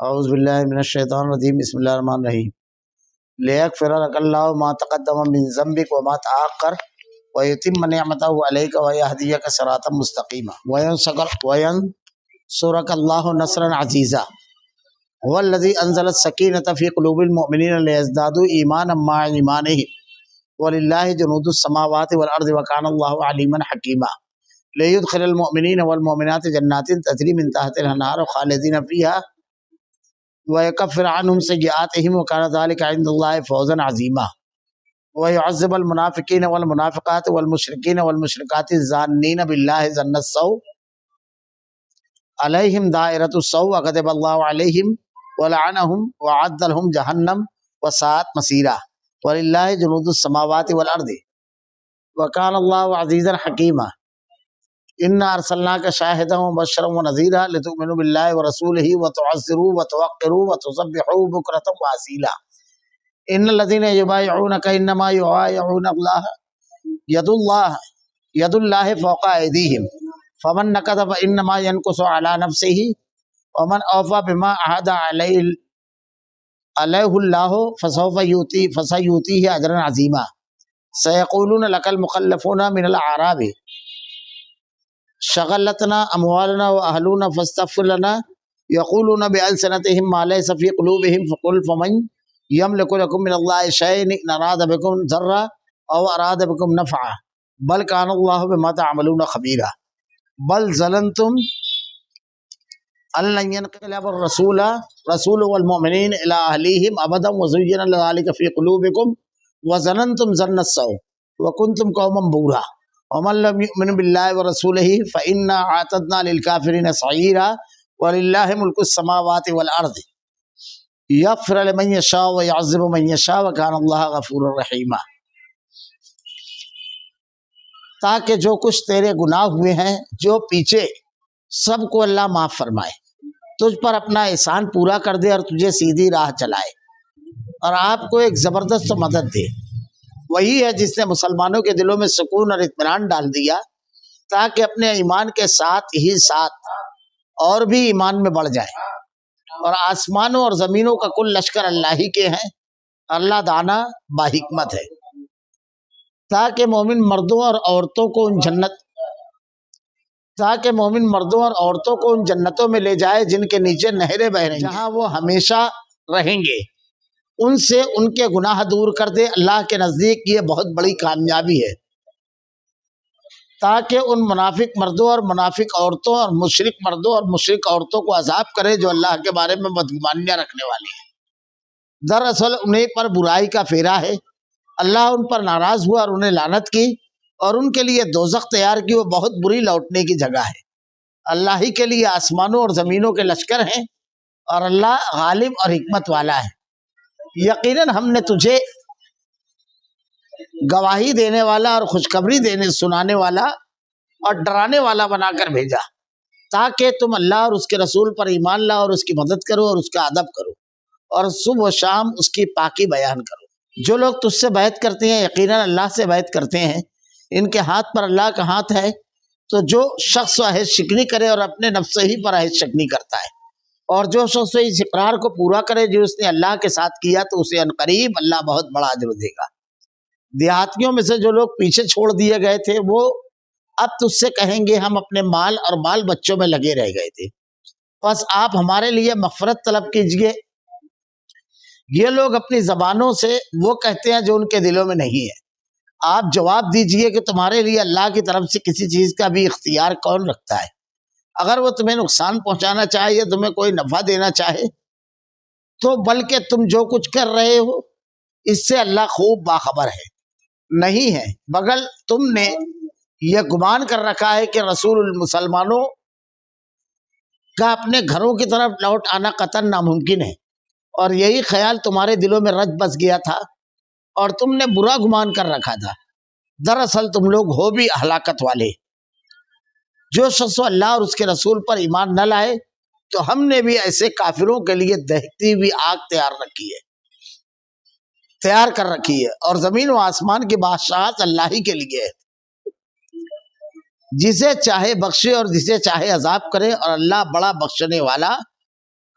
اعوذ باللہ من الشیطان الرجیم بسم اللہ الرحمن الرحیم لیغفر لک اللہ ما تقدم من ذنبک وما تأخر ویتم نعمتہ علیک ویہدیک صراطا مستقیما وینصرک اللہ نصرا عزیزا هو الذی انزل السکینۃ فی قلوب المؤمنین لیزدادوا ایمانا مع ایمانہم وللہ جنود السماوات والارض وکان اللہ علیما حکیما لیدخل المؤمنین والمؤمنات جنات تجری من تحتها الانہار خالدین فیہا وَيَكَفِّرْ عَنْهُمْ سَيِّئَاتِهِمْ وَكَانَ ذَلِكَ عِنْدَ اللَّهِ فَوْزًا عَظِيمًا وَيُعَذِّبَ الْمُنَافِقِينَ وَالْمُنَافِقَاتِ وَالْمُشْرِكِينَ وَالْمُشْرِكَاتِ الظَّانِّينَ بِاللَّهِ ظَنَّ السَّوْءِ عَلَيْهِمْ دَائِرَةُ السَّوْءِ وَغَضِبَ اللَّهُ عَلَيْهِمْ وَلَعَنَهُمْ وَأَعَدَّ لَهُمْ جَهَنَّمَ وَسَاءَتْ مَصِيرًا وَلِلَّهِ جُنُودُ السَّمَاوَاتِ وَالْأَرْضِ وَكَانَ اللَّهُ عَزِيزًا حَكِيمًا إِنَّا أَرْسَلْنَاكَ شَاهِدًا وَمُبَشِّرًا وَنَذِيرًا لِتُؤْمِنُوا بِاللَّهِ وَرَسُولِهِ وَتُعَزِّرُوهُ وَتُوَقِّرُوهُ وَتُسَبِّحُوهُ بُكْرَةً وَأَصِيلًا إِنَّ الَّذِينَ يُبَايِعُونَكَ إِنَّمَا يُبَايِعُونَ اللَّهَ يَدُ اللَّهِ فَوْقَ أَيْدِيهِمْ فَمَن نَّكَثَ فَإِنَّمَا يَنكُثُ عَلَى نَفْسِهِ وَمَنْ أَوْفَىٰ بِمَا عَاهَدَ عَلَيْهِ اللَّهُ فَسَيُؤْتِيهِ أَجْرًا عَظِيمًا سَيَقُولُونَ لَكَ الْمُخَلَّفُونَ مِنَ الْأَعْرَابِ شغلتنا اموالنا واهلنا فاستغفر لنا يقولون بألسنتهم ما ليس في قلوبهم فقل فمن يملك لكم من الله شيئا إن أراد بكم ضرا أو أراد بكم نفعا بل كان الله بما تعملون خبيرا بل ظننتم أن لن ينقلب الرسول والمؤمنين إلى أهليهم أبدا وزين ذلك في قلوبكم وظننتم ظن السوء وكنتم قوما بورا ومن لم يؤمن بالله ورسوله فإنا أعتدنا للكافرين سعيرا ولله ملك السماوات والأرض يغفر لمن يشاء ويعذب من يشاء وكان الله غفورا رحيما تاکہ جو کچھ تیرے گناہ ہوئے ہیں جو پیچھے سب کو اللہ معاف فرمائے تجھ پر اپنا احسان پورا کر دے اور تجھے سیدھی راہ چلائے اور آپ کو ایک زبردست مدد دے وہی ہے جس نے مسلمانوں کے دلوں میں سکون اور اطمینان ڈال دیا تاکہ اپنے ایمان کے ساتھ ہی ساتھ اور بھی ایمان میں بڑھ جائیں اور آسمانوں اور زمینوں کا کل لشکر اللہ ہی کے ہیں اللہ دانا با حکمت ہے تاکہ مومن مردوں اور عورتوں کو ان جنتوں میں لے جائے جن کے نیچے نہریں بہ رہی ہیں جہاں وہ ہمیشہ رہیں گے ان سے ان کے گناہ دور کر دے اللہ کے نزدیک یہ بہت بڑی کامیابی ہے تاکہ ان منافق مردوں اور منافق عورتوں اور مشرک مردوں اور مشرک عورتوں کو عذاب کرے جو اللہ کے بارے میں بدگمانیاں رکھنے والے ہیں دراصل انہیں پر برائی کا پھیرا ہے اللہ ان پر ناراض ہوا اور انہیں لعنت کی اور ان کے لیے دوزخ تیار کی وہ بہت بری لوٹنے کی جگہ ہے اللہ ہی کے لیے آسمانوں اور زمینوں کے لشکر ہیں اور اللہ غالب اور حکمت والا ہے یقیناً ہم نے تجھے گواہی دینے والا اور خوشخبری سنانے والا اور ڈرانے والا بنا کر بھیجا تاکہ تم اللہ اور اس کے رسول پر ایمان لاؤ اور اس کی مدد کرو اور اس کا ادب کرو اور صبح و شام اس کی پاکی بیان کرو جو لوگ تجھ سے بیعت کرتے ہیں یقیناً اللہ سے بیعت کرتے ہیں ان کے ہاتھ پر اللہ کا ہاتھ ہے تو جو شخص عہد شکنی کرے اور اپنے نفس ہی پر عہد شکنی کرتا ہے اور جو شخص اس اقرار کو پورا کرے جو اس نے اللہ کے ساتھ کیا تو اسے عنقریب اللہ بہت بڑا اجر دے گا دیہاتیوں میں سے جو لوگ پیچھے چھوڑ دیے گئے تھے وہ اب تجھ سے کہیں گے ہم اپنے مال اور بال بچوں میں لگے رہ گئے تھے بس آپ ہمارے لیے مغفرت طلب کیجئے یہ لوگ اپنی زبانوں سے وہ کہتے ہیں جو ان کے دلوں میں نہیں ہے آپ جواب دیجئے کہ تمہارے لیے اللہ کی طرف سے کسی چیز کا بھی اختیار کون رکھتا ہے اگر وہ تمہیں نقصان پہنچانا چاہے یا تمہیں کوئی نفع دینا چاہے تو بلکہ تم جو کچھ کر رہے ہو اس سے اللہ خوب باخبر ہے نہیں ہے بغل تم نے یہ گمان کر رکھا ہے کہ رسول مسلمانوں کا اپنے گھروں کی طرف لوٹ آنا قطعاً ناممکن ہے اور یہی خیال تمہارے دلوں میں رچ بس گیا تھا اور تم نے برا گمان کر رکھا تھا دراصل تم لوگ ہو بھی ہلاکت والے جو شخص اللہ اور اس کے رسول پر ایمان نہ لائے تو ہم نے بھی ایسے کافروں کے لیے دہتی ہوئی آگ تیار کر رکھی ہے اور زمین و آسمان کی بادشاہت اللہ ہی کے لیے ہے جسے چاہے بخشے اور جسے چاہے عذاب کرے اور اللہ بڑا بخشنے والا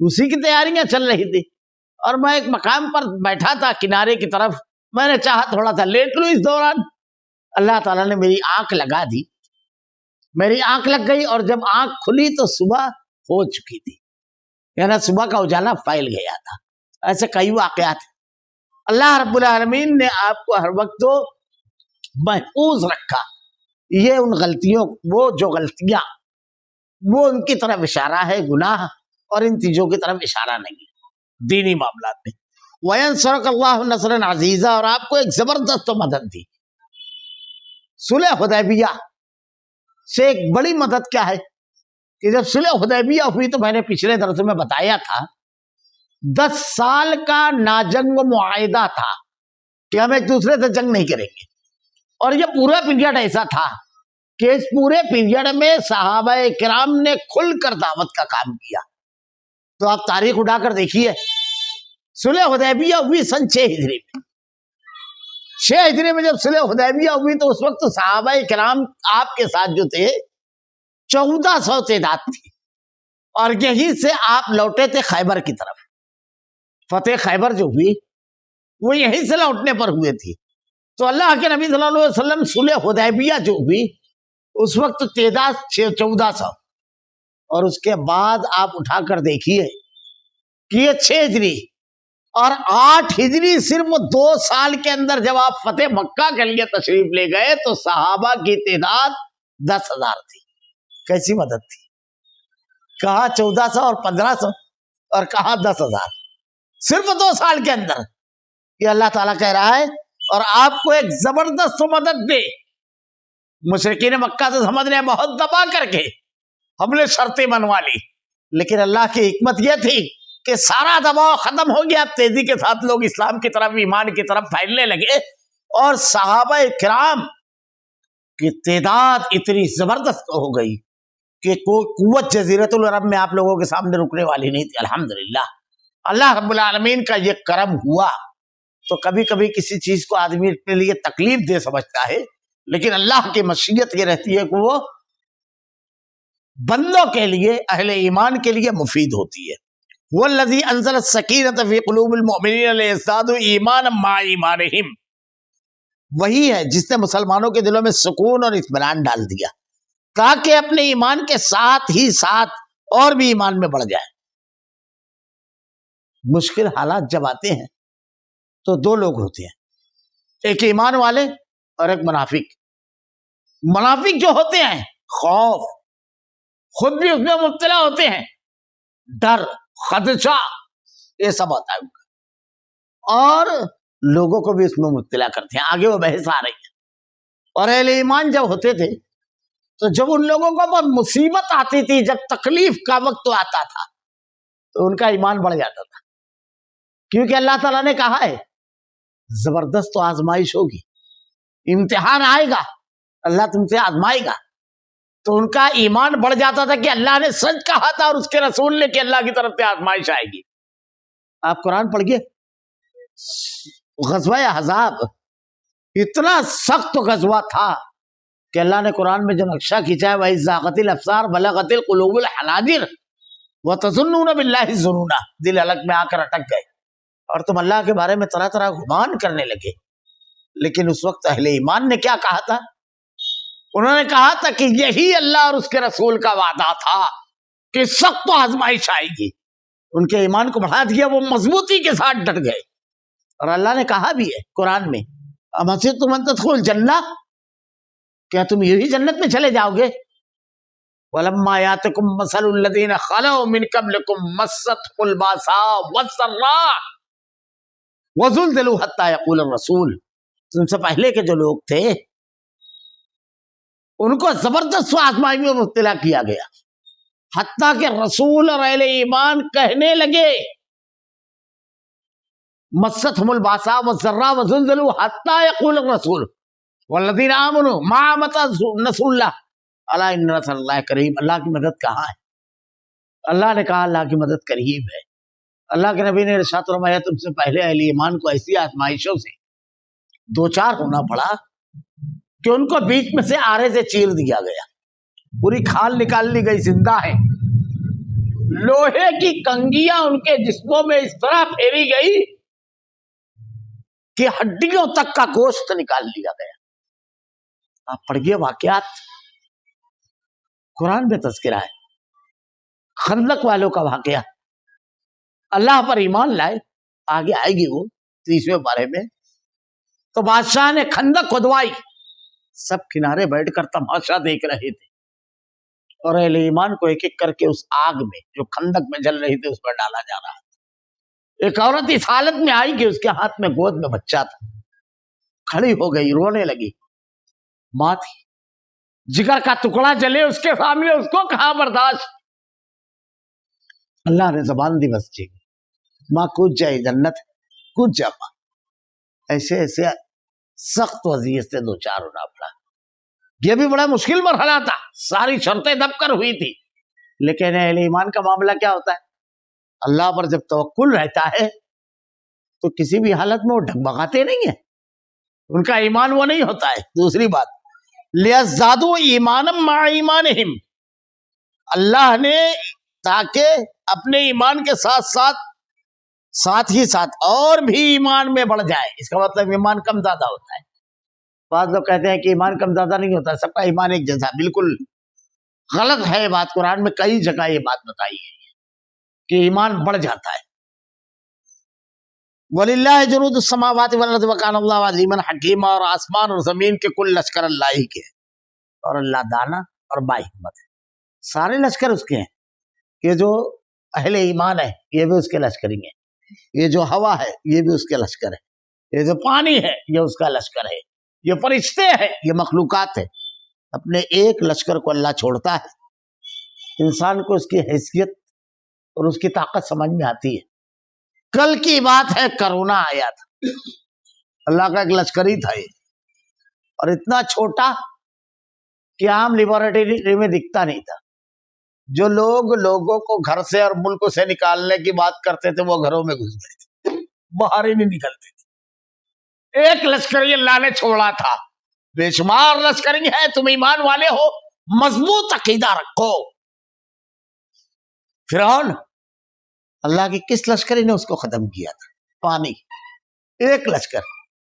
اسی کی تیاریاں چل رہی تھی، اور میں ایک مقام پر بیٹھا تھا کنارے کی طرف، میں نے چاہا تھوڑا سا لیٹ لوں، اس دوران اللہ تعالیٰ نے میری آنکھ لگا دی، میری آنکھ لگ گئی، اور جب آنکھ کھلی تو صبح ہو چکی تھی، یعنی صبح کا اجالا پھیل گیا تھا۔ ایسے کئی واقعات ہیں۔ اللہ رب العالمین نے آپ کو ہر وقت تو محفوظ رکھا۔ یہ ان غلطیوں، وہ جو غلطیاں، وہ ان کی طرف اشارہ ہے، گناہ اور ان چیزوں کی طرف اشارہ نہیں ہے دینی معاملات میں۔ وَيَنْصُرَكَ اللَّهُ نَصْرًا عَزِيزًا، اور آپ کو ایک زبردست مدد دی۔ صلح حدیبیہ سے ایک بڑی مدد کیا ہے کہ جب صلح حدیبیہ ہوئی تو میں نے پچھلے درس میں بتایا تھا 10 سال کا ناجنگ معاہدہ تھا کہ ہم ایک دوسرے سے جنگ نہیں کریں گے، اور یہ پورا پیریڈ ایسا تھا کہ اس پورے پیریڈ میں صحابہ کرام نے کھل کر دعوت کا کام کیا۔ تو آپ تاریخ اٹھا کر دیکھیے، صلح حدیبیہ ہوئی سن 6 ہجری میں۔ 6 ہجری میں جب صلح حدیبیہ ہوئی تو اس وقت صحابہ کرام آپ کے ساتھ جو تھے 1400 تعداد تھی، اور یہیں سے آپ لوٹے تھے خیبر کی طرف۔ فتح خیبر جو ہوئی وہ یہیں سے لوٹنے پر ہوئے تھی۔ تو اللہ کے نبی صلی اللہ علیہ وسلم صلح حدیبیہ جو ہوئی اس وقت تعداد 1400، اور اس کے بعد آپ اٹھا کر دیکھیے کہ یہ 6 ہجری اور 8 ہجری، صرف 2 سال کے اندر جب آپ فتح مکہ کے لیے تشریف لے گئے تو صحابہ کی تعداد 10,000 تھی۔ کیسی مدد تھی؟ کہاں 1400 اور 1500 اور کہاں 10,000، صرف 2 سال کے اندر۔ یہ اللہ تعالیٰ کہہ رہا ہے اور آپ کو ایک زبردست مدد دے۔ مشرکین مکہ سے سمجھ رہے بہت دبا کر کے ہم نے شرطیں منوا لی، لیکن اللہ کی حکمت یہ تھی کہ سارا دباؤ ختم ہو گیا، تیزی کے ساتھ لوگ اسلام کی طرف، ایمان کی طرف پھیلنے لگے، اور صحابہ کرام کی تعداد اتنی زبردست ہو گئی کہ کوئی قوت جزیرۃ العرب میں آپ لوگوں کے سامنے رکنے والی نہیں تھی۔ الحمدللہ اللہ رب العالمین کا یہ کرم ہوا۔ تو کبھی کبھی کسی چیز کو آدمی اپنے لیے تکلیف دہ سمجھتا ہے، لیکن اللہ کی مشیت یہ رہتی ہے کہ وہ بندوں کے لیے، اہل ایمان کے لیے مفید ہوتی ہے۔ وَالَّذِي أَنزَلَ السَّكِينَةَ فِي قُلُوبِ الْمُؤْمِنِينَ لِيَزْدَادُوا إِيمَانًا مَعَ إِيمَانِهِمْ، وہی ہے جس نے مسلمانوں کے دلوں میں سکون اور اطمینان ڈال دیا تاکہ اپنے ایمان کے ساتھ ہی ساتھ اور بھی ایمان میں بڑھ جائے۔ مشکل حالات جب آتے ہیں تو 2 لوگ ہوتے ہیں، ایک ایمان والے اور ایک منافق۔ منافق جو ہوتے ہیں خوف، خود بھی اس میں مبتلا ہوتے ہیں، ڈر، خدشہ، یہ سب ہوتا ہے ان کا، اور لوگوں کو بھی اس میں مبتلا کرتے ہیں۔ آگے وہ بحث آ رہی ہے۔ اور اہل ایمان جب ہوتے تھے تو جب ان لوگوں کو مصیبت آتی تھی، جب تکلیف کا وقت آتا تھا تو ان کا ایمان بڑھ جاتا تھا، کیونکہ اللہ تعالیٰ نے کہا ہے زبردست تو آزمائش ہوگی، امتحان آئے گا، اللہ تم سے آزمائے گا۔ تو ان کا ایمان بڑھ جاتا تھا کہ اللہ نے سچ کہا تھا اور اس کے رسول نے کہ اللہ کی طرف سے آزمائش آئے گی۔ آپ قرآن پڑھیے، غزوہ احزاب اتنا سخت غزوہ تھا کہ اللہ نے قرآن میں جو نقشہ کھینچا ہے وَإِذْ زَاغَتِ الْأَبْصَارُ وَبَلَغَتِ الْقُلُوبُ الْحَنَاجِرَ وَتَظُنُّونَ بِاللَّهِ الظُّنُونَ، دل حلق میں آ کر اٹک گئے اور تم اللہ کے بارے میں طرح طرح گمان کرنے لگے۔ لیکن اس وقت اہل ایمان نے کیا کہا تھا؟ انہوں نے کہا تھا کہ یہی اللہ اور اس کے رسول کا وعدہ تھا کہ سخت آزمائش آئے گی۔ ان کے ایمان کو بڑھا دیا، وہ مضبوطی کے ساتھ ڈٹ گئے۔ اور اللہ نے کہا بھی ہے قرآن میں ام حسبتم ان تدخلوا الجنہ، کیا تم یہی جنت میں چلے جاؤ گے؟ وَلَمَّا يَأْتِكُم مَّثَلُ الَّذِينَ خَلَوْا مِن قَبْلِكُم مَّسَّتْهُمُ الْبَأْسَاءُ وَالضَّرَّاءُ وَزُلْزِلُوا حَتَّىٰ يَقُولَ الرَّسُولُ، تم سے پہلے کے جو لوگ تھے ان کو زبردست آزمائش میں مبتلا کیا گیا، حتیٰ کہ رسول اور اہل ایمان کہنے لگے مَسَّتْهُمُ الْبَأْسَاءُ وَالضَّرَّاءُ وَزُلْزِلُوا حَتَّىٰ يَقُولَ الرَّسُولُ وَالَّذِينَ آمَنُوا مَعَهُ مَتَىٰ نَصْرُ اللَّهِ أَلَا إِنَّ نَصْرَ اللَّهِ قَرِيبٌ۔ اللہ کی مدد کہاں ہے؟ اللہ نے کہا اللہ کی مدد قریب ہے۔ اللہ کے نبی نے ارشاد فرمایا تم سے پہلے اہل ایمان کو ایسی آزمائشوں سے دوچار ہونا پڑا کہ ان کو بیچ میں سے آرے سے چیر دیا گیا، پوری کھال نکال لی گئی، زندہ ہے۔ لوہے کی کنگیاں ان کے جسموں میں اس طرح پھیری گئی کہ ہڈیوں تک کا گوشت نکال لیا گیا. آپ پڑھیے واقعات، قرآن میں تذکرہ ہے خندق والوں کا واقعہ. اللہ پر ایمان لائے، آگے آئے گی وہ 30ویں پارے میں. تو بادشاہ نے خندق کھدوائی، سب کنارے بیٹھ کر تماشا دیکھ رہے تھے، اور اہل ایمان کو ایک ایک کر کے اس آگ میں جو خندق میں جل رہی تھی اس پر ڈالا جا رہا تھا. ایک عورت اس حالت میں آئی کہ اس کے ہاتھ میں گود میں بچہ تھا، کھڑی ہو گئی، رونے لگی. ماں تھی، جگر کا ٹکڑا جلے اس کے سامنے، اس کو کہاں برداشت. اللہ نے زبان دی بس ماں کود جائے جنت، کود جا ماں. ایسے ایسے سخت وضعیت سے دو چار ہونا پڑا. یہ بھی بڑا مشکل مرحلہ تھا، ساری شرطیں دب کر ہوئی تھی. لیکن اہل ایمان کا معاملہ کیا ہوتا ہے، اللہ پر جب توکل رہتا ہے تو کسی بھی حالت میں وہ ڈگمگاتے نہیں ہیں، ان کا ایمان وہ نہیں ہوتا ہے. دوسری بات، لِيَزْدَادُوا ایمانا مع ایمانہم، اللہ نے تاکہ اپنے ایمان کے ساتھ ہی ساتھ اور بھی ایمان میں بڑھ جائے. اس کا مطلب ایمان کم زیادہ ہوتا ہے. بعض لوگ کہتے ہیں کہ ایمان کم زیادہ نہیں ہوتا، سب کا ایمان ایک جیسا. بالکل غلط ہے بات. قرآن میں کئی جگہ یہ بات بتائی گئی ہے کہ ایمان بڑھ جاتا ہے. وَلِلَّهِ جُنُودُ السَّمَاوَاتِ وَالْأَرْضِ وَكَانَ اللَّهُ عَلِيمًا حَكِيمًا. اور آسمان اور زمین کے کل لشکر اللہ ہی کے ہیں، اور اللہ دانا اور با حکمت ہے. سارے لشکر اس کے ہیں. یہ جو اہل ایمان ہے یہ بھی اس کے لشکری ہیں، یہ جو ہوا ہے یہ بھی اس کے لشکر ہے، یہ جو پانی ہے یہ اس کا لشکر ہے، یہ فرشتے ہیں، یہ مخلوقات ہے. اپنے ایک لشکر کو اللہ چھوڑتا ہے. انسان کو اس کی حیثیت اور اس کی طاقت سمجھ میں آتی ہے. کل کی بات ہے، کرونا آیا تھا، اللہ کا ایک لشکر ہی تھا یہ، اور اتنا چھوٹا کہ عام لیبارٹری میں دکھتا نہیں تھا. جو لوگوں کو گھر سے اور ملک سے نکالنے کی بات کرتے تھے وہ گھروں میں گھس گئے تھے، باہر ہی نہیں نکلتے تھے. ایک لشکری اللہ نے چھوڑا تھا. بے شمار لشکری ہے، تم ایمان والے ہو، مضبوط عقیدہ رکھو. فرعون، اللہ کی کس لشکری نے اس کو ختم کیا تھا؟ پانی. ایک لشکر،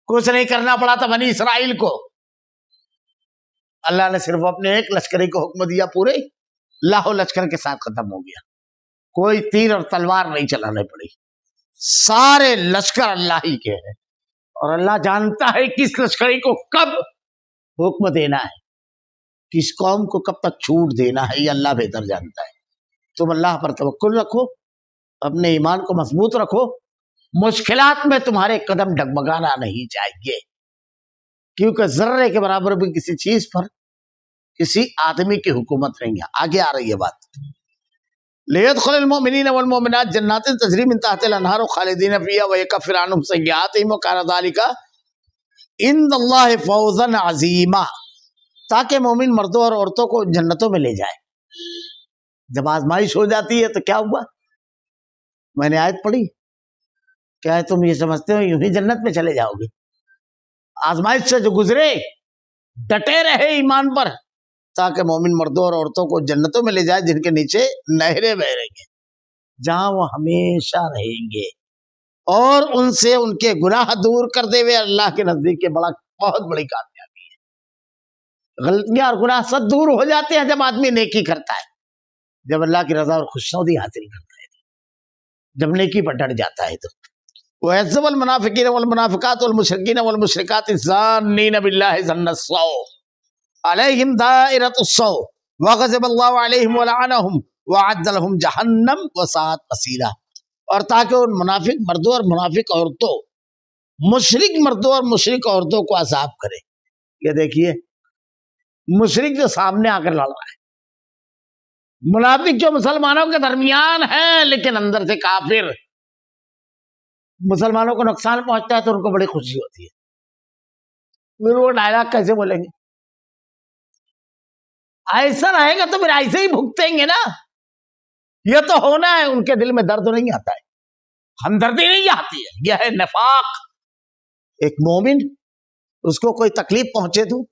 کچھ نہیں کرنا پڑا تھا بنی اسرائیل کو. اللہ نے صرف اپنے ایک لشکری کو حکم دیا، پورے لاہو لشکر کے ساتھ ختم ہو گیا. کوئی تیر اور تلوار نہیں چلانے پڑی، سارے لشکر اللہ ہی کے ہیں. اور اللہ جانتا ہے کس لشکری کو کب حکم دینا ہے، کس قوم کو کب تک چھوٹ دینا ہے، یہ اللہ بہتر جانتا ہے. تم اللہ پر توکل رکھو، اپنے ایمان کو مضبوط رکھو. مشکلات میں تمہارے قدم ڈگمگانا نہیں چاہیے، کیونکہ ذرے کے برابر بھی کسی چیز پر کسی آدمی کی حکومت نہیں ہے. آگے آ رہی ہے بات. لِيَدْخُلِ الْمُؤْمِنِينَ وَالْمُؤْمِنَاتِ جَنَّاتٍ تَجْرِي مِن تَحْتِهَا الْأَنْهَارُ خَالِدِينَ فِيهَا وَيُكَفِّرُ عَنْهُمْ سَيِّئَاتِهِمْ وَكَانَ ذَلِكَ عِندَ اللَّهِ فَوْزًا عَظِيمًا. تاکہ مومن مردوں اور عورتوں کو جنتوں میں لے جائے. جب آزمائش ہو جاتی ہے تو کیا ہوا، میں نے آیت پڑھی، کیا ہے تم یہ سمجھتے ہو یوں ہی جنت میں چلے جاؤ گے؟ آزمائش سے جو گزرے ڈٹے رہے ایمان پر، تاکہ مومن مردوں اور عورتوں کو جنتوں میں لے جائے جن کے نیچے نہریں بہ رہی ہیں، جہاں وہ ہمیشہ رہیں گے. اور ان سے ان کے گناہ دور کر دے ہوئے اللہ کے نزدیک کے بہت بڑی کامیابی ہے. غلطیاں اور گناہ سب دور ہو جاتے ہیں جب آدمی نیکی کرتا ہے، جب اللہ کی رضا اور خوشنودی حاصل کرتا ہے، جب نیکی پر ڈٹ جاتا ہے. تو وَيَعْذِبُ الْمُنَافِقِينَ وَالْمُنَافِقَاتُ وَالْمُشْرِكِينَ وَالْمُشْرِكَاتِ الظَّانِّينَ بِاللَّهِ ظَنَّ السَّوْءِ عَلَيْهِمْ دَائِرَةُ السَّوْءِ وَغَضِبَ اللَّهُ عَلَيْهِمْ وَلَعَنَهُمْ وَأَعَدَّ لَهُمْ جَهَنَّمَ وَسَاءَتْ مَصِيرًا. اور تاکہ ان منافق مردوں اور منافق عورتوں، مشرک مردوں اور مشرک عورتوں کو عذاب کرے. یہ دیکھیے، مشرک جو سامنے آ کر لڑ رہا ہے، منافق جو مسلمانوں کے درمیان ہے لیکن اندر سے کافر، مسلمانوں کو نقصان پہنچتا ہے تو ان کو بڑی خوشی ہوتی ہے. پھر وہ ڈائلاگ کیسے بولیں گے؟ ایسا رہے گا تو پھر ایسے ہی بھگتیں گے نا. یہ تو ہونا ہے. ان کے دل میں درد نہیں آتا ہے، ہمدردی نہیں آتی ہے. یہ ہے نفاق. ایک مومن، اس کو کوئی تکلیف پہنچے تو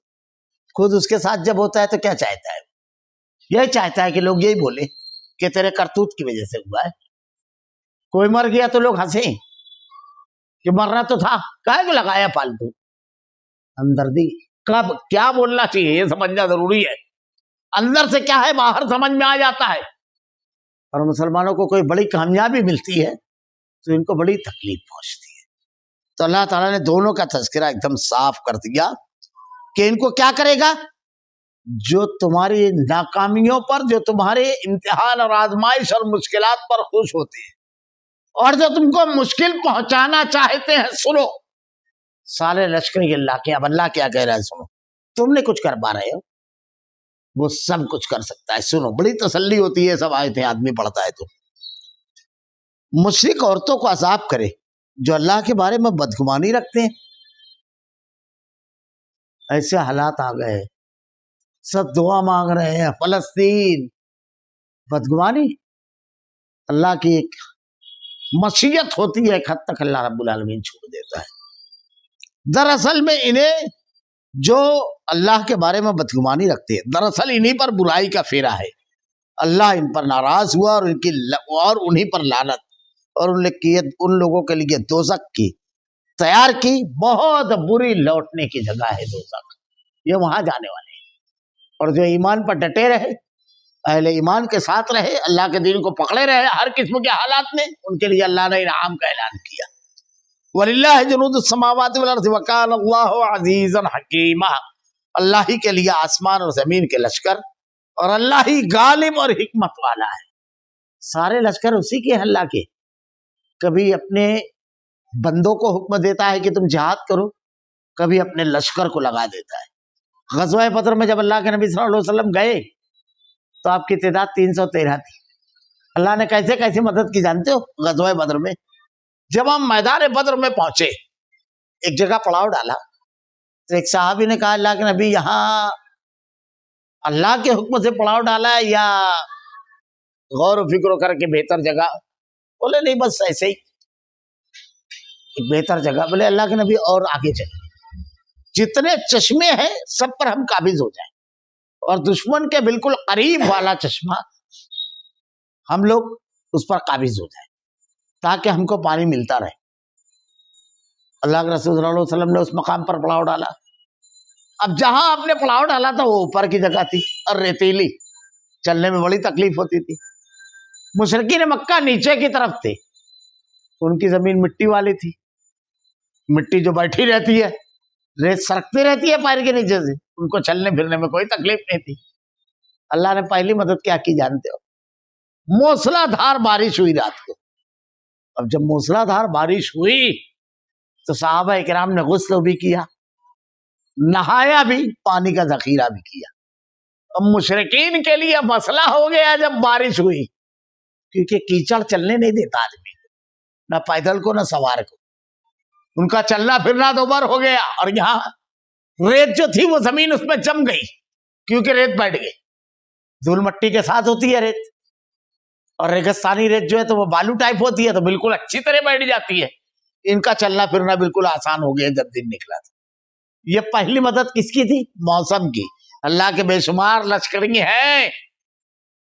خود اس کے ساتھ جب ہوتا ہے تو کیا چاہتا ہے؟ یہ چاہتا ہے کہ لوگ یہی بولے کہ تیرے کرتوت کی وجہ سے ہوا ہے. کوئی مر گیا تو لوگ ہنسیں کہ مرنا تو تھا، کاہے کو لگایا فالتو. ہمدردی کب کیا بولنا چاہیے یہ سمجھنا ضروری ہے. اندر سے کیا ہے باہر سمجھ میں آ جاتا ہے. اور مسلمانوں کو کوئی بڑی کامیابی ملتی ہے تو ان کو بڑی تکلیف پہنچتی ہے. تو اللہ تعالیٰ نے دونوں کا تذکرہ ایک دم صاف کر دیا کہ ان کو کیا کرے گا. جو تمہاری ناکامیوں پر، جو تمہارے امتحان اور آزمائش اور مشکلات پر خوش ہوتے ہیں، اور جو تم کو مشکل پہنچانا چاہتے ہیں، سنو سارے لشکر اللہ کے. اب اللہ کیا کہہ رہا ہے سنو. تم نے کچھ کر پا رہے ہو، وہ سب کچھ کر سکتا ہے. سنو بڑی تسلی ہوتی ہے سب آیتیں آدمی پڑھتا ہے تو. مشرک عورتوں کو عذاب کرے جو اللہ کے بارے میں بدگمانی رکھتے ہیں. ایسے حالات آ گئے، سب دعا مانگ رہے ہیں. فلسطین بدگمانی اللہ کی ایک مشیت ہوتی ہے، ایک حد تک اللہ رب العالمین چھوڑ دیتا ہے. دراصل میں انہیں جو اللہ کے بارے میں بدگمانی رکھتے ہیں، دراصل انہی پر برائی کا پھیرا ہے. اللہ ان پر ناراض ہوا اور انہی پر لعنت اور ان لوگوں کے لیے دوزخ کی تیار کی. بہت بری لوٹنے کی جگہ ہے دوزخ، یہ وہاں جانے والے ہیں. اور جو ایمان پر ڈٹے رہے، اہل ایمان کے ساتھ رہے، اللہ کے دین کو پکڑے رہے ہر قسم کے حالات میں، ان کے لیے اللہ نے انعام کا اعلان کیا. وَلِلَّهِ جُنُودُ السَّمَاوَاتِ وَالْأَرْضِ وَكَانَ اللَّهُ عَزِيزًا حَكِيمًا. اللہ ہی کے لیے آسمان اور زمین کے لشکر، اور اللہ ہی غالب اور حکمت والا ہے. سارے لشکر اسی کے ہیں اللہ کے. کبھی اپنے بندوں کو حکم دیتا ہے کہ تم جہاد کرو، کبھی اپنے لشکر کو لگا دیتا ہے. غزوہ بدر میں جب اللہ کے نبی صلی اللہ علیہ وسلم گئے تو آپ کی تعداد 313 تھی. اللہ نے کیسے کیسے مدد کی جانتے ہو؟ غزوہ بدر میں جب ہم میدان بدر میں پہنچے، ایک جگہ پڑاؤ ڈالا تو ایک صحابی نے کہا اللہ کے نبی یہاں اللہ کے حکم سے پڑاؤ ڈالا ہے یا غور و فکر کر کے بہتر جگہ؟ بولے نہیں بس ایسے ہی ایک بہتر جگہ. بولے اللہ کے نبی اور آگے چلے، جتنے چشمے ہیں سب پر ہم قابض ہو جائیں، اور دشمن کے بالکل قریب والا چشمہ ہم لوگ اس پر قابض ہو جائیں تاکہ ہم کو پانی ملتا رہے. اللہ کے رسول صلی اللہ علیہ وسلم نے اس مقام پر پڑاؤ ڈالا. اب جہاں آپ نے پڑاؤ ڈالا تھا وہ اوپر کی جگہ تھی اور ریتیلی، چلنے میں بڑی تکلیف ہوتی تھی. مشرکین مکہ نیچے کی طرف تھے، ان کی زمین مٹی والی تھی. مٹی جو بیٹھی رہتی ہے، ریت سرکتی رہتی ہے پیر کے نیچے سے، ان کو چلنے پھرنے میں کوئی تکلیف نہیں تھی. اللہ نے پہلی مدد کیا کی جانتے ہو؟ موسلا دھار بارش ہوئی رات کو. اب جب موسلا دھار بارش ہوئی تو صحابہ اکرام نے غسل بھی کیا، نہایا بھی، پانی کا ذخیرہ بھی کیا. اب مشرکین کے لیے مسئلہ ہو گیا جب بارش ہوئی، کیونکہ کیچڑ چلنے نہیں دیتا آدمی کو، نہ پیدل کو نہ سوار کو. ان کا چلنا پھرنا دوبر ہو گیا. اور یہاں ریت جو تھی وہ زمین اس میں جم گئی، کیونکہ ریت بیٹھ گئی. دھول مٹی کے ساتھ ہوتی ہے ریت، اور ریگستانی ریت جو ہے تو وہ بالو ٹائپ ہوتی ہے، تو بالکل اچھی طرح بیٹھ جاتی ہے. ان کا چلنا پھرنا بالکل آسان ہو گیا جب دن نکلا تھا. یہ پہلی مدد کس کی تھی؟ موسم کی. اللہ کے بے شمار لشکری ہیں،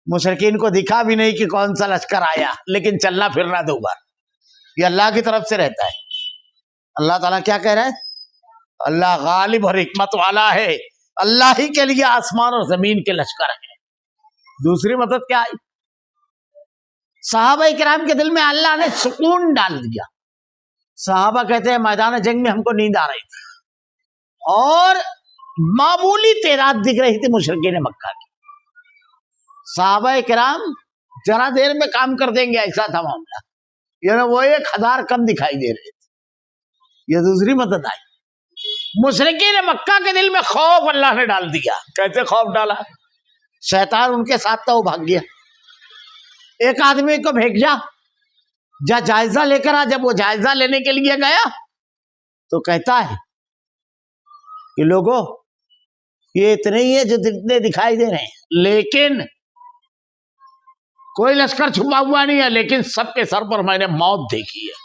مشرکین کو دکھا بھی نہیں کہ کون سا لشکر آیا، لیکن چلنا پھرنا دو بار یہ اللہ کی طرف سے رہتا ہے. اللہ تعالیٰ کیا کہہ رہا ہے؟ اللہ غالب اور حکمت والا ہے، اللہ ہی کے لیے آسمان اور زمین کے لشکر ہیں. دوسری مدد کیا آئی؟ صحابہ کرام کے دل میں اللہ نے سکون ڈال دیا. صحابہ کہتے ہیں میدان جنگ میں ہم کو نیند آ رہی تھی اور معمولی تعداد دکھ رہی تھی مشرکین مکہ کی. صحابہ کرام ذرا دیر میں کام کر دیں گے ایسا تھا معاملہ، یعنی وہ 1000 کم دکھائی دے رہے تھے. یہ دوسری مدد آئی. مشرکین مکہ کے دل میں خوف اللہ نے ڈال دیا. کیسے خوف ڈالا؟ شیطان ان کے ساتھ تھا، وہ بھاگ گیا. ایک آدمی کو بھیجا جا جائزہ لے کر آ. جب وہ جائزہ لینے کے لیے گیا تو کہتا ہے کہ لوگوں یہ اتنے ہی ہے جو اتنے دکھائی دے رہے ہیں، لیکن کوئی لشکر چھپا ہوا نہیں ہے، لیکن سب کے سر پر میں نے موت دیکھی ہے.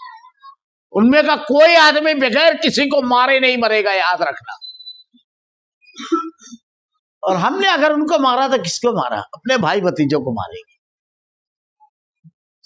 ان میں کا کوئی آدمی بغیر کسی کو مارے نہیں مرے گا، یاد رکھنا. اور ہم نے اگر ان کو مارا تو کس کو مارا؟ اپنے بھائی بھتیجوں کو ماریں گے.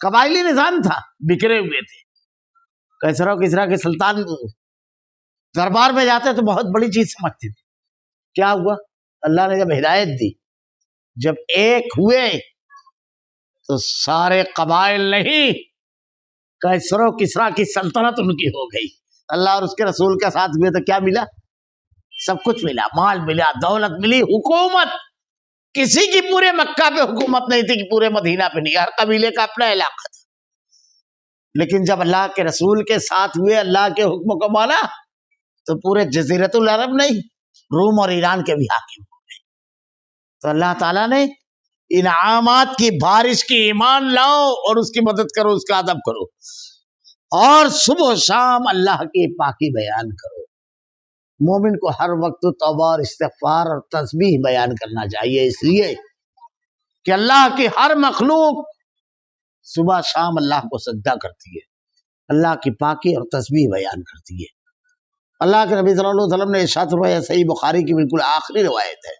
قبائلی نظام تھا، بکھرے ہوئے تھے. کیسرا و کسرا کے سلطان دربار میں جاتے تو بہت بڑی چیز سمجھتے تھے. کیا ہوا؟ اللہ نے جب ہدایت دی، جب ایک ہوئے تو سارے قبائل نہیں، کیسرا و کسرا کی سلطنت ان کی ہو گئی. اللہ اور اس کے رسول کے ساتھ ہوئے تو کیا ملا؟ سب کچھ ملا، مال ملا، دولت ملی، حکومت. کسی کی پورے مکہ پہ حکومت نہیں تھی کہ پورے مدینہ پہ نہیں، ہر قبیلے کا اپنا علاقہ تھا. لیکن جب اللہ کے رسول کے ساتھ ہوئے، اللہ کے حکم کو مانا، تو پورے جزیرت العرب نہیں، روم اور ایران کے بھی حاکم ہو گئے. تو اللہ تعالیٰ نے انعامات کی بارش کی، ایمان لاؤ اور اس کی مدد کرو، اس کا ادب کرو، اور صبح و شام اللہ کی پاکی بیان کرو. مومن کو ہر وقت توبہ اور استغفار اور تسبیح بیان کرنا چاہیے، اس لیے کہ اللہ کی ہر مخلوق صبح شام اللہ کو سجدہ کرتی ہے، اللہ کی پاکی اور تسبیح بیان کرتی ہے. اللہ کے نبی صلی اللہ علیہ وسلم نے ارشاد فرمایا، صحیح بخاری کی بالکل آخری روایت ہے،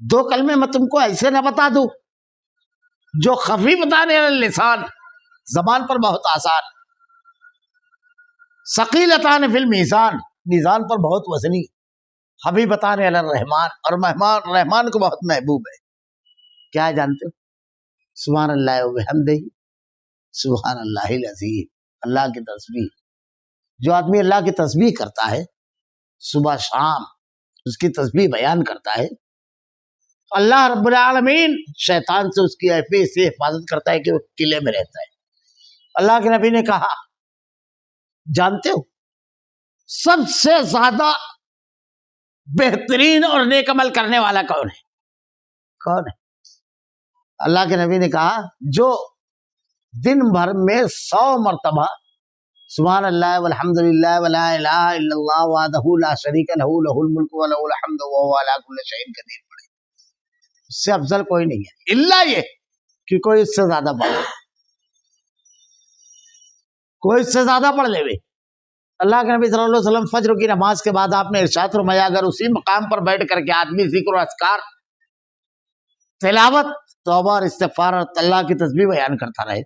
2 کلمے میں تم کو ایسے نہ بتا دوں جو خفی بتانے والے لسان، زبان پر بہت آسان، ثقیلتان فی المیزان، میزان پر بہت وزنی، حبیبتان علی الرحمان، اور رحمان کو بہت محبوب ہے. کیا جانتے ہو؟ سبحان اللہ و بحمدہ، سبحان اللہ العظیم. اللہ کی تسبیح. جو آدمی اللہ کی تسبیح کرتا ہے، صبح شام اس کی تسبیح بیان کرتا ہے، اللہ رب العالمین شیطان سے اس کی حفاظت سے حفاظت کرتا ہے کہ وہ قلعے میں رہتا ہے. اللہ کے نبی نے کہا، جانتے ہو سب سے زیادہ بہترین اور نیک عمل کرنے والا کون ہے؟ کون ہے؟ اللہ کے نبی نے کہا، جو دن بھر میں 100 مرتبہ سبحان اللہ والحمد للہ ولا الہ الا اللہ وحدہ لا شریک لہ لہ الملک ولہ الحمد وہو علی کل شیء قدیر پڑھے. اس سے افضل کوئی نہیں ہے، الا یہ کہ کوئی اس سے زیادہ پڑھ لے، کوئی اس سے زیادہ پڑھ لے. اللہ کے نبی صلی اللہ علیہ وسلم فجر کی نماز کے بعد آپ نے ارشاد فرمایا، اگر اسی مقام پر بیٹھ کر کے آدمی ذکر و اذکار، تلاوت، توبہ اور استغفار اور اللہ کی تسبیح بیان کرتا رہے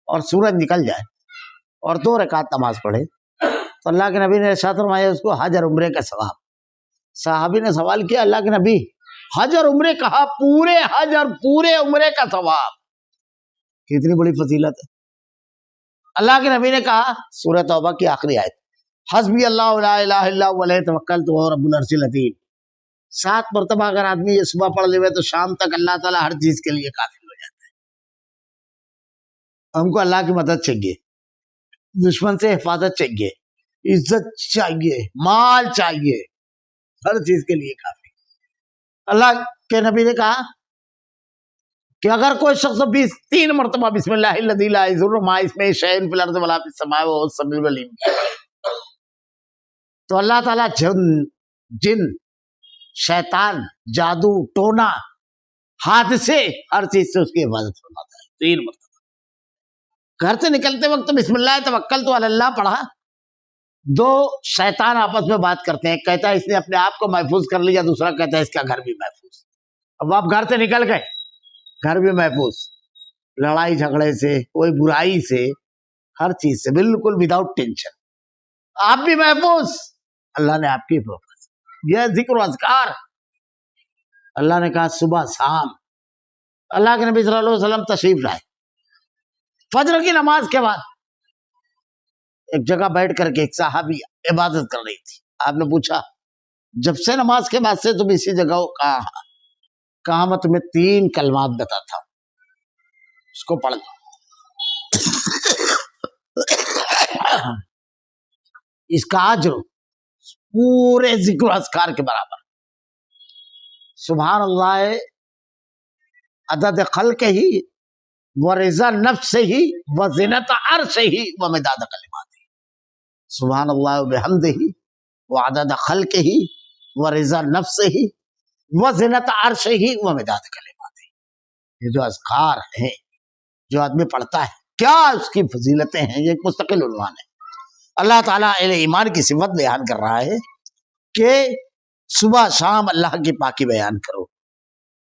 اور سورج نکل جائے اور 2 رکعت نماز پڑھے، تو اللہ کے نبی نے ارشاد فرمایا اس کو حج اور عمرے کا ثواب. صحابی نے سوال کیا، اللہ کے نبی حج اور عمرے کہا؟ پورے حج اور پورے عمرے کا ثواب، کتنی بڑی فضیلت ہے. اللہ کے نبی نے کہا، سورہ توبہ کی آخری آیت، حسبی اللہ لا الہ الا هو علیہ توکلت وہو رب العرش العظیم. 7 مرتبہ اگر آدمی یہ صبح پڑھ لے تو شام تک اللہ تعالیٰ ہر چیز کے لیے کافی ہو جاتا ہے. ہم کو اللہ کی مدد چاہیے، دشمن سے حفاظت چاہیے، عزت چاہیے، مال چاہیے، ہر چیز کے لیے کافی. اللہ کے نبی نے کہا کہ اگر کوئی شخص 3 مرتبہ بسم اللہ الذی لا یضر مع اسمہ شیء فی الارض ولا فی السماء وهو السمیع العلیم، تو اللہ تعالیٰ جن، شیطان، جادو، ٹونا، حادثے، ہر چیز سے اس کی حفاظت فرماتا ہے. 3 مرتبہ گھر سے نکلتے وقت بسم اللہ توکلت علی اللہ پڑھا. 2 شیطان آپس میں بات کرتے ہیں، کہتا ہے اس نے اپنے آپ کو محفوظ کر لیا، دوسرا کہتا ہے اس کا گھر بھی محفوظ. اب آپ گھر سے نکل گئے، گھر بھی محفوظ، لڑائی جھگڑے سے، کوئی برائی سے، ہر چیز سے بالکل وداؤٹ ٹینشن، آپ بھی محفوظ، اللہ نے آپ کی حفاظت. یہ ذکر و اذکار اللہ نے کہا صبح شام. اللہ کے نبی صلی اللہ علیہ وسلم تشریف لائے، فجر کی نماز کے بعد ایک جگہ بیٹھ کر کے ایک صحابی عبادت کر رہی تھی. آپ نے پوچھا، جب سے نماز کے بعد سے تم اسی جگہ ہو؟ کہا میں تمہیں 3 کلمات بتاتا ہوں، اس کو پڑھ لو، اس کا اجر پورے ذکر و اذکار کے برابر. سبحان اللہ عدد خلق ہی و رضا نفس ہی و زینت عرش ہی و مداد کلمات ہی. سبحان اللہ و بحمدہ و عدد خلق ہی و رضا نفس ہی و زینت عرش ہی و مداد کلمات ہی. یہ جو اذکار ہیں جو آدمی پڑھتا ہے، کیا اس کی فضیلتیں ہیں، یہ ایک مستقل عنوان ہے. اللہ تعالیٰ اہل ایمان کی صفت بیان کر رہا ہے کہ صبح شام اللہ کی پاکی بیان کرو.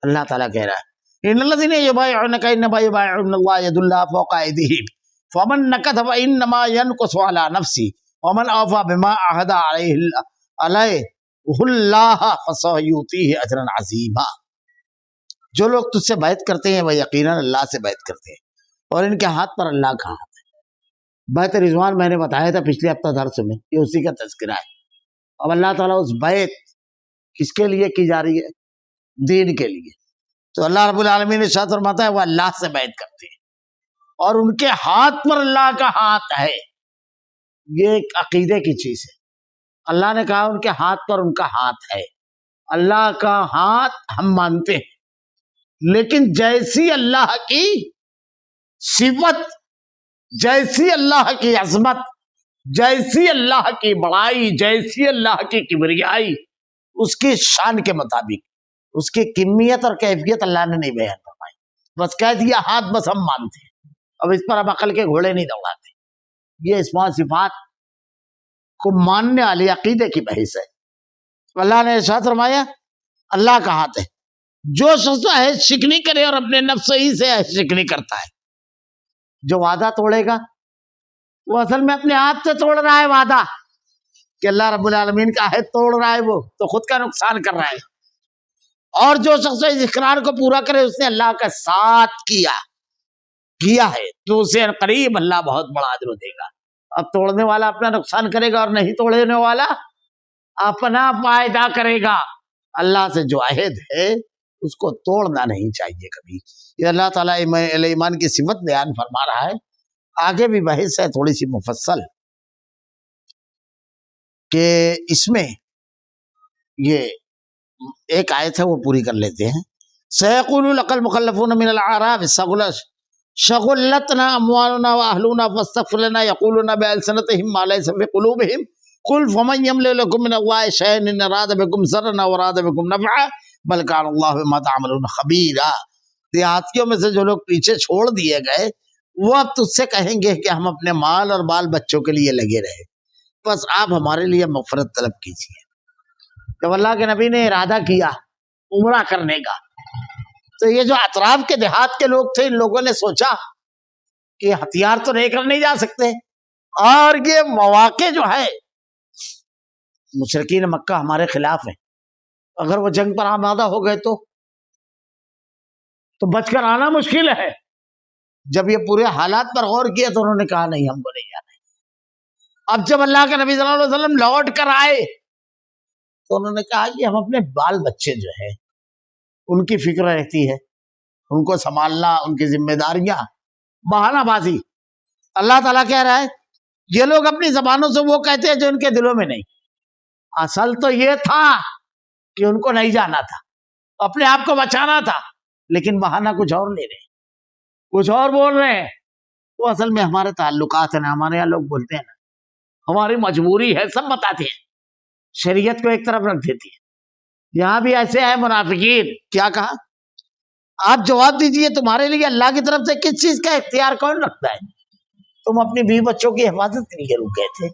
اللہ تعالیٰ کہہ رہا ہے ان الذين يبايعونك انما يبايعون الله يد الله فوق ايديهم فمن نكث فانما ينكث على نفسه ومن اوفى بما عهد عليه اللہ فسيؤتيه اجرا عظیما. جو لوگ تجھ سے بیعت کرتے ہیں وہ یقیناً اللہ سے بیعت کرتے ہیں اور ان کے ہاتھ پر اللہ کا ہاتھ ہے. بیعت رضوان میں نے بتایا تھا پچھلے ہفتہ درس میں، یہ اسی کا تذکرہ ہے. اب اللہ تعالیٰ اس بیعت کس کے لیے کی جا رہی ہے؟ دین کے لیے. تو اللہ رب العالمین نے ارشاد فرماتا ہے وہ اللہ سے بیعت کرتے ہیں اور ان کے ہاتھ پر اللہ کا ہاتھ ہے. یہ ایک عقیدے کی چیز ہے. اللہ نے کہا ان کے ہاتھ پر ان کا ہاتھ ہے. اللہ کا ہاتھ ہم مانتے ہیں، لیکن جیسی اللہ کی صفت، جیسی اللہ کی عظمت، جیسی اللہ کی بڑائی، جیسی اللہ کی کبریائی، اس کی شان کے مطابق اس کی کمیت اور کیفیت اللہ نے نہیں بیان فرمائی. بس کہہ دیا ہاتھ، بس ہم مانتے ہیں. اب اس پر اب عقل کے گھوڑے نہیں دوڑاتے. یہ اسماء صفات کو ماننے والی عقیدے کی بحث ہے. اللہ نے ارشاد فرمایا اللہ کا ہاتھ ہے. جو شخص عہد شکنی کرے اور اپنے نفس ہی سے عہد شکنی کرتا ہے، جو وعدہ توڑے گا وہ اصل میں اپنے آپ سے توڑ رہا ہے وعدہ کہ اللہ رب العالمین کا عہد توڑ رہا ہے، وہ تو خود کا نقصان کر رہا ہے. اور جو شخص اس اقرار کو پورا کرے اس نے اللہ کا ساتھ کیا ہے تو اسے قریب اللہ بہت بڑا اجر دے گا. اب توڑنے والا اپنا نقصان کرے گا اور نہیں توڑنے والا اپنا فائدہ کرے گا. اللہ سے جو عہد ہے اس کو توڑنا نہیں چاہیے کبھی. یہ اللہ تعالیٰ ایمان کی صفت بیان فرما رہا ہے. آگے بھی بحث ہے تھوڑی سی مفصل کہ اس میں یہ ایک آیت ہے وہ پوری کر لیتے ہیں. سيقول لك المخلفون من الاعراب شغلتنا اموالنا واهلنا فاستغفر لنا يقولون بألسنتهم ما ليس في قلوبهم قل فمن يملك لكم من الله شيئا ان اراد بكم ضرا او اراد بكم نفعا بل كان الله بما تعملون خبيرا. دیہاتیوں میں سے جو لوگ پیچھے چھوڑ دیے گئے وہ اب تجھ سے کہیں گے کہ ہم اپنے مال اور بال بچوں کے لیے لگے رہے، بس آپ ہمارے لیے مغفرت طلب کیجیے. جب اللہ کے نبی نے ارادہ کیا عمرہ کرنے کا تو یہ جو اطراف کے دیہات کے لوگ تھے ان لوگوں نے سوچا کہ ہتھیار تو لے کر نہیں جا سکتے اور یہ مواقع جو ہے مشرکین مکہ ہمارے خلاف ہیں، اگر وہ جنگ پر آمادہ ہو گئے تو بچ کر آنا مشکل ہے. جب یہ پورے حالات پر غور کیا تو انہوں نے کہا نہیں ہم کو نہیں جانا. اب جب اللہ کے نبی صلی اللہ علیہ وسلم لوٹ کر آئے تو انہوں نے کہا کہ ہم اپنے بال بچے جو ہیں ان کی فکر رہتی ہے، ان کو سنبھالنا، ان کی ذمہ داریاں، بہانہ بازی. اللہ تعالیٰ کہہ رہا ہے یہ لوگ اپنی زبانوں سے وہ کہتے ہیں جو ان کے دلوں میں نہیں. اصل تو یہ تھا کہ ان کو نہیں جانا تھا، اپنے آپ کو بچانا تھا، لیکن بہانہ کچھ اور لے رہے ہیں، کچھ اور بول رہے ہیں. وہ اصل میں ہمارے تعلقات ہیں نا، ہمارے یہاں لوگ بولتے ہیں نا ہماری مجبوری ہے، سب بتاتے ہیں، شریعت کو ایک طرف رکھ دیتی ہے. یہاں بھی ایسے ہیں منافقین. کیا کہا؟ آپ جواب دیجئے تمہارے لیے اللہ کی طرف سے کس چیز کا اختیار کون رکھتا ہے؟ تم اپنی بیوی بچوں کی حفاظت کے لیے رک گئے تھے،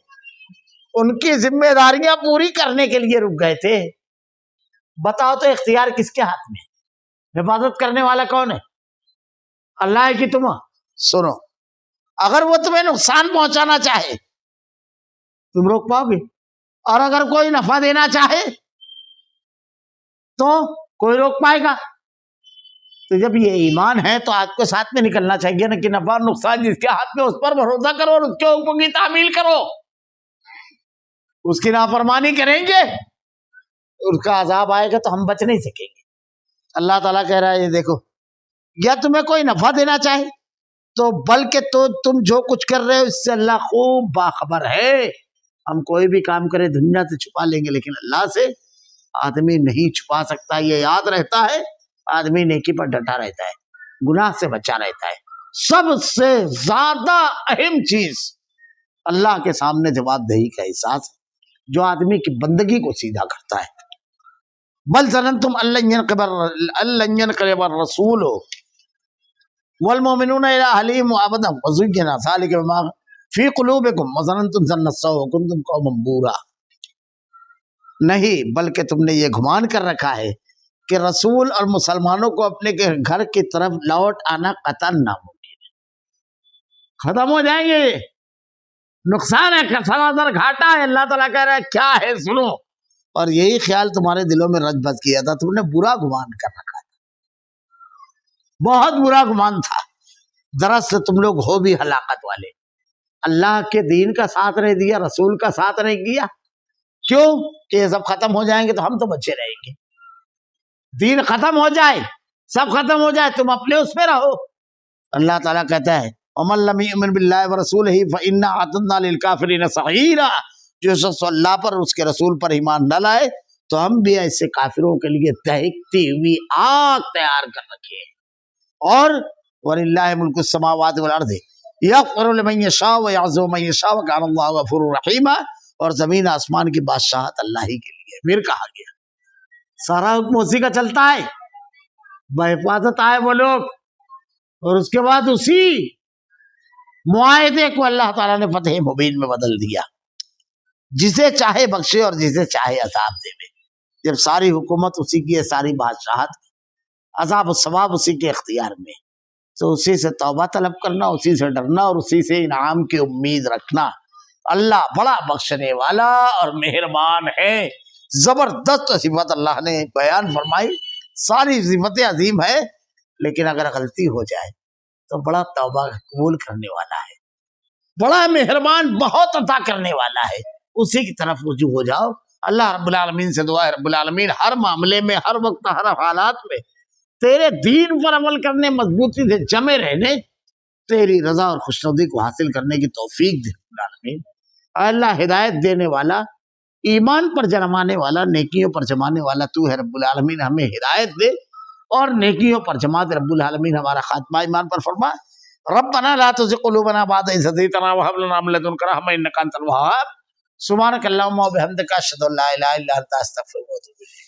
ان کی ذمہ داریاں پوری کرنے کے لیے رک گئے تھے. بتاؤ تو اختیار کس کے ہاتھ میں؟ حفاظت کرنے والا کون ہے؟ اللہ ہے کہ تم؟ سنو، اگر وہ تمہیں نقصان پہنچانا چاہے تم روک پاؤ گے، اور اگر کوئی نفع دینا چاہے تو کوئی روک پائے گا؟ تو جب یہ ایمان ہے تو آپ کو ساتھ میں نکلنا چاہیے نا کہ نفع اور نقصان جس کے ہاتھ میں اس پر بھروسہ کرو اور اس کے حکم کی تعمیل کرو. اس کی نافرمانی کریں گے اس کا عذاب آئے گا تو ہم بچ نہیں سکیں گے. اللہ تعالیٰ کہہ رہا ہے یہ دیکھو، یا تمہیں کوئی نفع دینا چاہے تو بلکہ تو تم جو کچھ کر رہے ہو اس سے اللہ خوب باخبر ہے. ہم کوئی بھی کام کرے دنیا سے چھپا لیں گے لیکن اللہ سے آدمی نہیں چھپا سکتا. یہ یاد رہتا ہے آدمی نیکی پر ڈٹا رہتا ہے، گناہ سے بچا رہتا ہے. سب سے زیادہ اہم چیز اللہ کے سامنے جواب دہی کا احساس ہے جو آدمی کی بندگی کو سیدھا کرتا ہے. بل ظننتم ان لن ينقلب الرسول والمؤمنون الى اهلهم ابدا وزين ذلك بما في قلوبكم وظننتم ظن السوء وكنتم قوما بورا. نہیں، بلکہ تم نے یہ گمان کر رکھا ہے کہ رسول اور مسلمانوں کو اپنے کے گھر کی طرف لوٹ آنا قطعاً ناممکن ہے. ختم ہو جائیں گے, نقصان ہے, سراسر گھاٹا ہے. اللہ تعالیٰ کہہ رہا ہے کیا ہے سنو. اور یہی خیال تمہارے دلوں میں رچ بس کیا تھا, تم نے برا گمان کر رکھا تھا, بہت برا گمان تھا. دراصل تم لوگ ہو بھی ہلاکت والے. اللہ کے دین کا ساتھ نہیں دیا, رسول کا ساتھ نہیں کیا. کیوں کہ یہ سب ختم ہو جائیں گے تو ہم تو بچے رہیں گے. دین ختم ہو جائے, سب ختم ہو جائے, تم اپنے اس پہ رہو. اللہ تعالیٰ کہتا ہے وَمَن لَّمْ يُؤْمِن بِاللَّهِ وَرَسُولِهِ فَإِنَّا أَعْتَدْنَا لِلْكَافِرِينَ سَعِيرًا. جو شخص اللہ پر اور اس کے رسول پر ایمان نہ لائے تو ہم بھی ایسے کافروں کے لیے دہکتی ہوئی آگ تیار کر رکھے ہیں. اور وَلِلَّهِ مُلْكُ السَّمَاوَاتِ وَالْأَرْضِ يَغْفِرُ لِمَن يَشَاءُ وَيَعْذِبُ مَن يَشَاءُ وَكَانَ اللَّهُ غَفُورًا رَحِيمًا. اور زمین آسمان کی بادشاہت اللہ ہی کے لیے. پھر کہا گیا سارا حکم اسی کا چلتا ہے, بحفاظت آئے وہ لوگ. اور اس کے بعد اسی معاہدے کو اللہ تعالیٰ نے فتح مبین میں بدل دیا, جسے چاہے بخشے اور جسے چاہے عذاب دے. جب ساری حکومت اسی کی ہے, ساری بادشاہت, عذاب و ثواب اسی کے اختیار میں, تو اسی سے توبہ طلب کرنا, اسی سے ڈرنا اور اسی سے انعام کی امید رکھنا. اللہ بڑا بخشنے والا اور مہربان ہے. زبردست صفت اللہ نے بیان فرمائی. ساری صفتیں عظیم ہے, لیکن اگر غلطی ہو جائے تو بڑا توبہ قبول کرنے والا ہے, بڑا مہربان, بہت عطا کرنے والا ہے. اسی کی طرف رجوع ہو جاؤ. اللہ رب العالمین سے دعا ہے رب العالمین ہر معاملے میں, ہر وقت, ہر حالات میں تیرے دین پر عمل کرنے, مضبوطی سے جمے رہنے, تیری رضا اور خوشنودی کو حاصل کرنے کی توفیق دے رب العالمین. اللہ ہدایت دینے والا, ایمان پر جمانے والا, نیکیوں پر جمانے والا تو ہے رب العالمین. ہمیں ہدایت دے اور نیکیوں پر جما دے رب العالمین. ہمارا خاتمہ ایمان پر فرما. ربنا لا تزغ قلوبنا بعد إذ هديتنا وهب لنا من لدنك رحمة إنك أنت الوهاب. سبحانك اللهم وبحمدك أشهد أن لا إله إلا أنت أستغفرك وأتوب إليك.